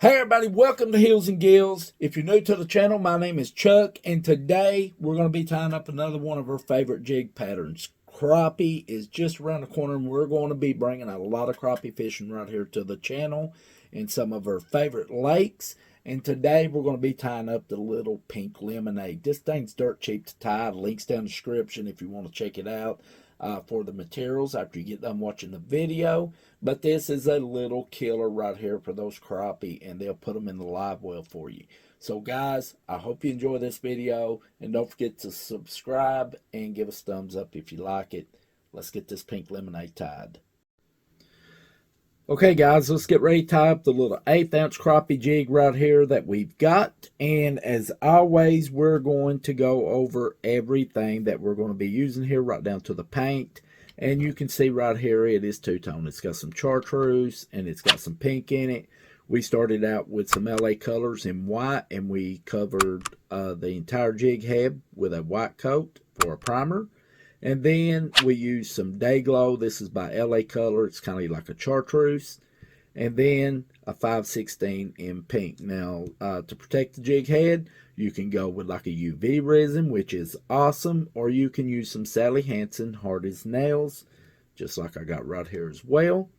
Hey everybody, welcome to Heels and Gills. If you're new to the channel, my name is Chuck, and today we're going to be tying up another one of our favorite jig patterns. Crappie is just around the corner, and we're going to be bringing a lot of crappie fishing right here to the channel in some of our favorite lakes. And today we're going to be tying up the little pink lemonade. This thing's dirt cheap to tie. The link's down in the description if you want to check it out for the materials after you get done watching the video. But this is a little killer right here for those crappie, and they'll put them in the live well for you. So guys, I hope you enjoy this video, and don't forget to subscribe and give us a thumbs up if you like it. Let's get this pink lemonade tied. Okay guys, let's get ready to tie up the little 1/8 ounce crappie jig right here that we've got. And as always, we're going to go over everything that we're going to be using here, right down to the paint. And you can see right here, it is two-tone. It's got some chartreuse and it's got some pink in it. We started out with some LA colors in white, and we covered the entire jig head with a white coat for a primer. And then we use some Day Glow. This is by LA Color. It's kind of like a chartreuse. And then a 5/16 in pink. Now, to protect the jig head, you can go with like a UV resin, which is awesome. Or you can use some Sally Hansen Hard as Nails, just like I got right here as well,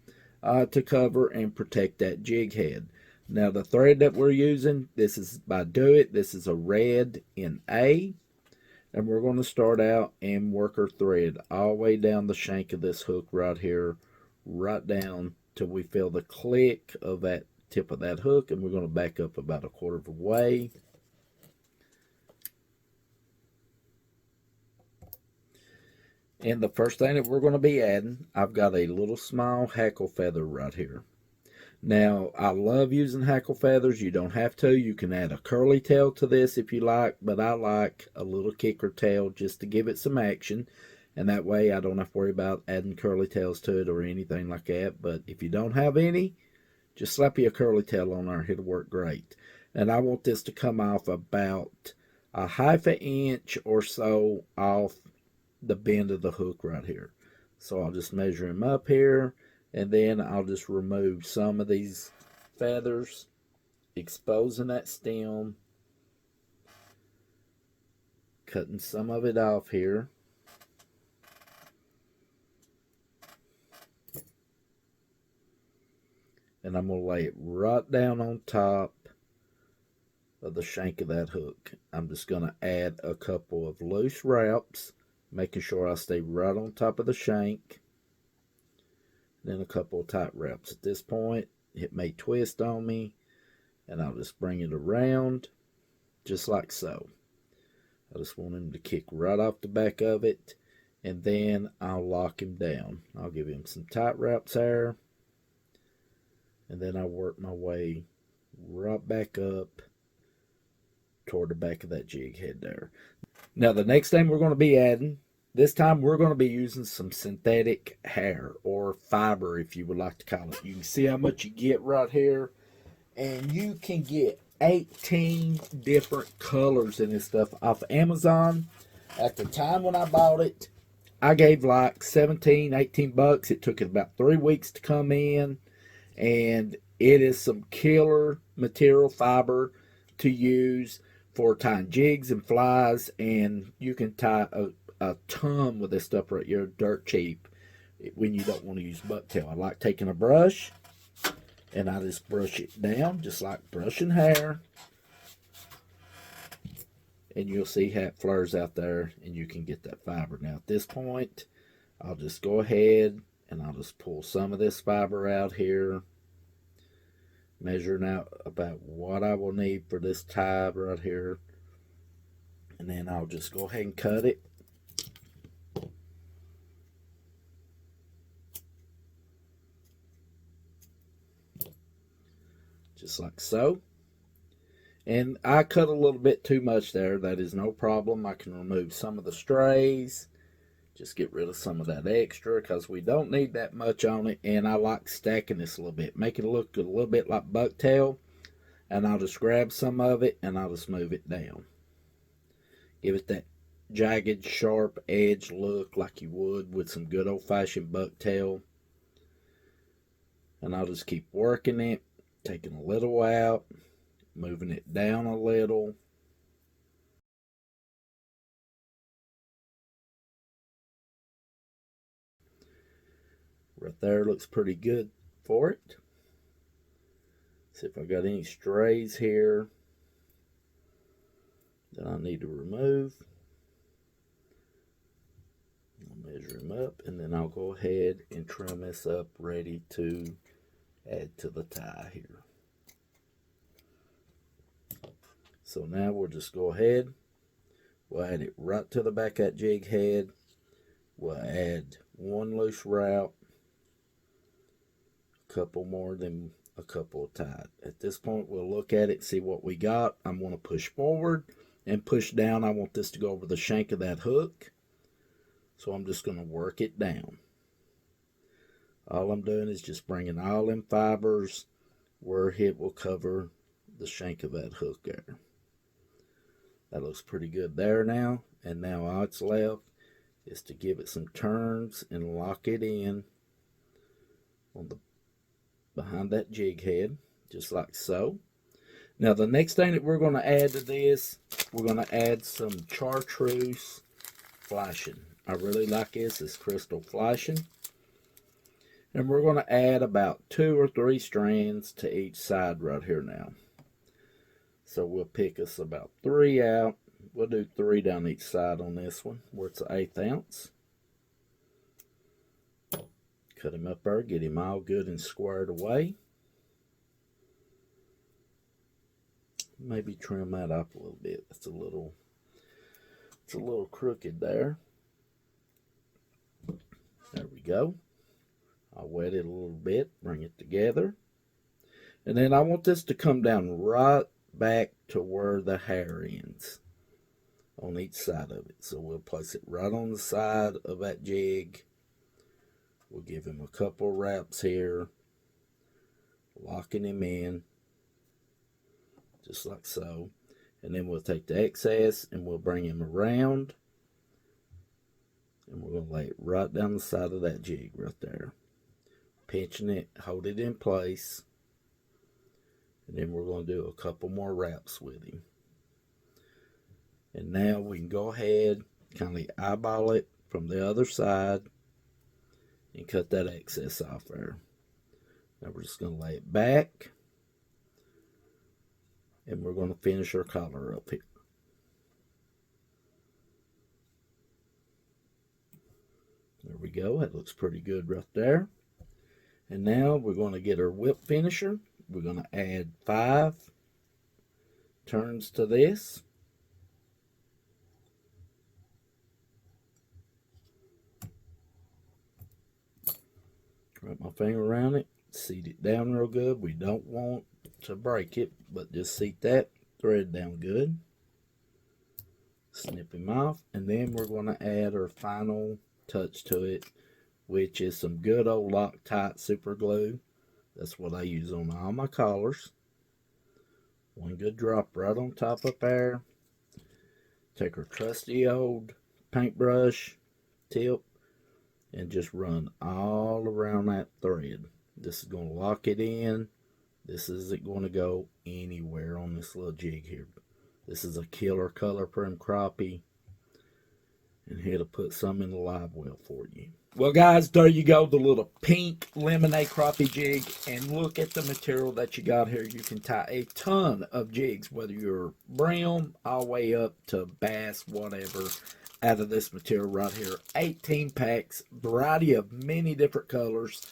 to cover and protect that jig head. Now, the thread that we're using, this is by Do It. This is a red in A. And we're going to start out and work our thread all the way down the shank of this hook right here, right down till we feel the click of that tip of that hook. And we're going to back up about 1/4 of a way. And the first thing that we're going to be adding, I've got a little small hackle feather right here. Now, I love using hackle feathers. You don't have to. You can add a curly tail to this if you like, but I like a little kicker tail just to give it some action. And that way I don't have to worry about adding curly tails to it or anything like that. But if you don't have any, just slap you a curly tail on there. It'll work great. And I want this to come off about a 1/2 inch or so off the bend of the hook right here. So I'll just measure him up here. And then I'll just remove some of these feathers, exposing that stem, cutting some of it off here. And I'm going to lay it right down on top of the shank of that hook. I'm just going to add a couple of loose wraps, making sure I stay right on top of the shank. Then a couple of tight wraps. At this point, it may twist on me, and I'll just bring it around just like so. I just want him to kick right off the back of it, and then I'll lock him down. I'll give him some tight wraps there, and then I'll work my way right back up toward the back of that jig head there. Now, the next thing we're going to be adding, this time we're going to be using some synthetic hair, or fiber if you would like to call it. You can see how much you get right here. And you can get 18 different colors in this stuff off Amazon. At the time when I bought it, I gave like 17, 18 bucks. It took it about 3 weeks to come in. And it is some killer material fiber to use for tying jigs and flies. And you can tie a ton with this stuff right here, dirt cheap, when you don't want to use bucktail. I like taking a brush and I just brush it down just like brushing hair, and you'll see how it flares out there and you can get that fiber. Now at this point, I'll just go ahead and I'll just pull some of this fiber out here, measuring out about what I will need for this tie right here, and then I'll just go ahead and cut it. Just like so. And I cut a little bit too much there. That is no problem. I can remove some of the strays. Just get rid of some of that extra because we don't need that much on it. And I like stacking this a little bit. Make it look a little bit like bucktail. And I'll just grab some of it and I'll just move it down. Give it that jagged, sharp edge look like you would with some good old-fashioned bucktail. And I'll just keep working it. Taking a little out, moving it down a little. Right there looks pretty good for it. See if I got any strays here that I need to remove. I'll measure them up, and then I'll go ahead and trim this up, ready to add to the tie here. So now we'll just go ahead, we'll add it right to the back of that jig head. We'll add one loose route, a couple more than a couple of tied. At this point, we'll look at it, see what we got. I'm going to push forward and push down. I want this to go over the shank of that hook, so I'm just going to work it down. All I'm doing is just bringing all them fibers where it will cover the shank of that hook there. That looks pretty good there now. And now all it's left is to give it some turns and lock it in on the behind that jig head, just like so. Now the next thing that we're going to add to this, we're going to add some chartreuse flashing. I really like this. It's crystal flashing. And we're going to add about 2 or 3 strands to each side right here now. So we'll pick us about 3 out. We'll do 3 down each side on this one, where it's an 1/8 ounce. Cut him up there, get him all good and squared away. Maybe trim that up a little bit. It's a little crooked there. There we go. I'll wet it a little bit, bring it together. And then I want this to come down right back to where the hair ends on each side of it. So we'll place it right on the side of that jig. We'll give him a couple wraps here, locking him in, just like so. And then we'll take the excess and we'll bring him around. And we're going to lay it right down the side of that jig right there. Pinching it, hold it in place. And then we're going to do a couple more wraps with him. And now we can go ahead, kind of eyeball it from the other side and cut that excess off there. Now we're just going to lay it back. And we're going to finish our collar up here. There we go. That looks pretty good right there. And now we're going to get our whip finisher. We're going to add 5 turns to this. Wrap my finger around it, seat it down real good. We don't want to break it, but just seat that thread down good. Snip him off, and then we're going to add our final touch to it, which is some good old Loctite super glue. That's what I use on all my collars. One good drop right on top up there. Take our trusty old paintbrush tip and just run all around that thread. This is going to lock it in. This isn't going to go anywhere on this little jig here. This is a killer color prim crappie, and it'll put some in the live well for you. Well guys, there you go, the little pink lemonade crappie jig, and look at the material that you got here. You can tie a ton of jigs, whether you're brim all the way up to bass, whatever, out of this material right here. 18 packs, variety of many different colors.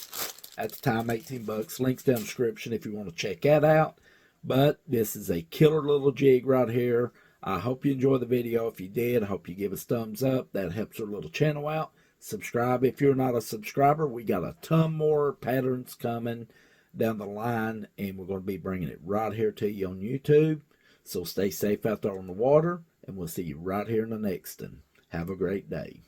At the time, 18 bucks. Links down in the description if you want to check that out. But this is a killer little jig right here. I hope you enjoyed the video. If you did, I hope you give us a thumbs up. That helps our little channel out. Subscribe if you're not a subscriber. We got a ton more patterns coming down the line, and we're going to be bringing it right here to you on YouTube. So stay safe out there on the water, and we'll see you right here in the next one. Have a great day.